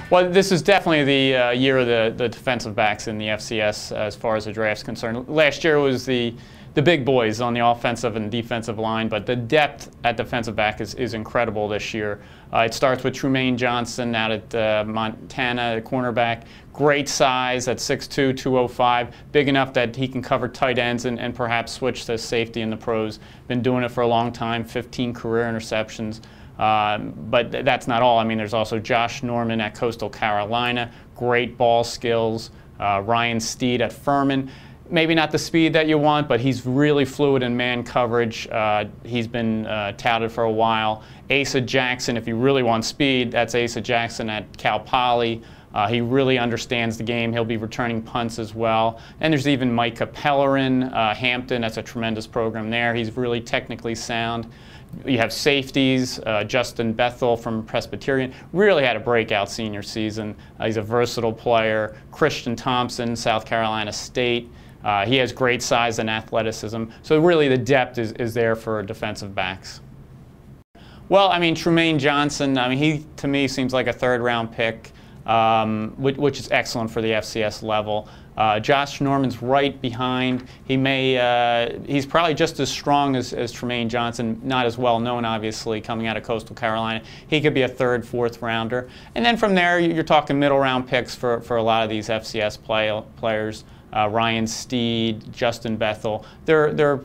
Well, this is definitely the year of the defensive backs in the FCS as far as the draft's concerned. Last year was the big boys on the offensive and defensive line, but the depth at defensive back is incredible this year. It starts with Trumaine Johnson out at Montana, cornerback. Great size at 6'2", 205, big enough that he can cover tight ends and perhaps switch to safety in the pros. Been doing it for a long time, 15 career interceptions. But that's not all. I mean, there's also Josh Norman at Coastal Carolina, great ball skills. Ryan Steed at Furman. Maybe not the speed that you want, but he's really fluid in man coverage. He's been touted for a while. Asa Jackson, if you really want speed, that's Asa Jackson at Cal Poly. He really understands the game. He'll be returning punts as well. And there's even Micah Pellerin, Hampton. That's a tremendous program there. He's really technically sound. You have safeties, Justin Bethel from Presbyterian, really had a breakout senior season. He's a versatile player. Christian Thompson, South Carolina State. He has great size and athleticism. So really the depth is there for defensive backs. Well, I mean, Trumaine Johnson, I mean, he to me seems like a third-round pick, which is excellent for the FCS level. Josh Norman's right behind. He's probably just as strong as Trumaine Johnson, not as well known, obviously, coming out of Coastal Carolina. He could be a third, fourth rounder. And then from there, you're talking middle round picks for a lot of these FCS players. Ryan Steed, Justin Bethel. They're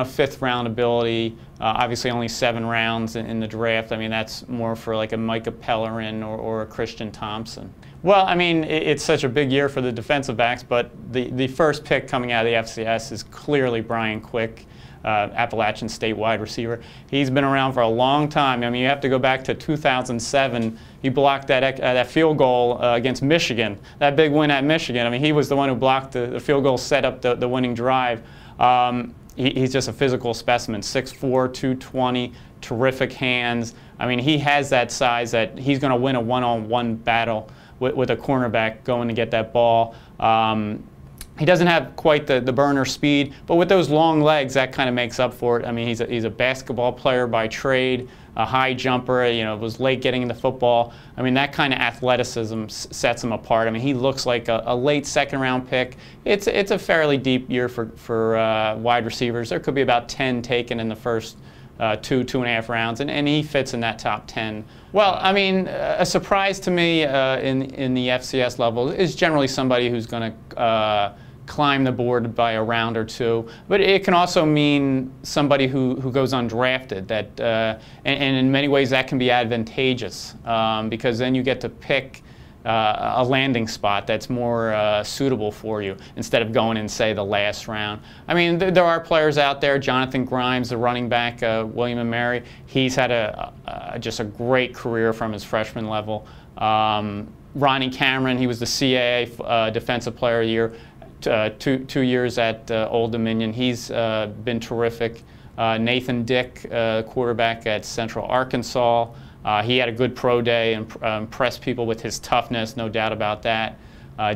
fifth round ability. Obviously only 7 rounds in the draft. I mean, that's more for like a Micah Pellerin or a Christian Thompson. Well, I mean, it's such a big year for the defensive backs, but the first pick coming out of the FCS is clearly Brian Quick, Appalachian State wide receiver. He's been around for a long time. I mean, you have to go back to 2007. He blocked that field goal against Michigan, that big win at Michigan. I mean, he was the one who blocked the field goal, set up the winning drive. He's just a physical specimen, 6'4", 220, terrific hands. I mean, he has that size that he's going to win a one-on-one battle with a cornerback going to get that ball. He doesn't have quite the burner speed, but with those long legs, that kind of makes up for it. I mean, he's a basketball player by trade, a high jumper, was late getting into football. I mean, that kind of athleticism sets him apart. I mean, he looks like a late second-round pick. It's a fairly deep year for wide receivers. There could be about 10 taken in the first 2.5 rounds, and he fits in that top 10. Well, I mean, a surprise to me in the FCS level is generally somebody who's going to climb the board by a round or two, but it can also mean somebody who goes undrafted. That and in many ways that can be advantageous because then you get to pick a landing spot that's more suitable for you instead of going in, say, the last round. I mean, there are players out there. Jonathan Grimes, the running back, William & Mary, he's had just a great career from his freshman level. Ronnie Cameron, he was the CAA Defensive Player of the Year 2 years at Old Dominion. He's been terrific. Nathan Dick, quarterback at Central Arkansas. He had a good pro day and impressed people with his toughness, no doubt about that.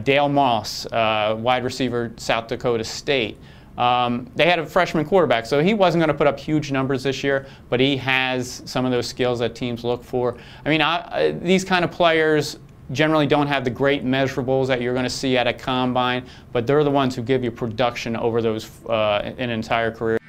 Dale Moss, wide receiver, South Dakota State. They had a freshman quarterback, so he wasn't going to put up huge numbers this year, but he has some of those skills that teams look for. I mean, these kind of players generally don't have the great measurables that you're going to see at a combine, but they're the ones who give you production over those an entire career.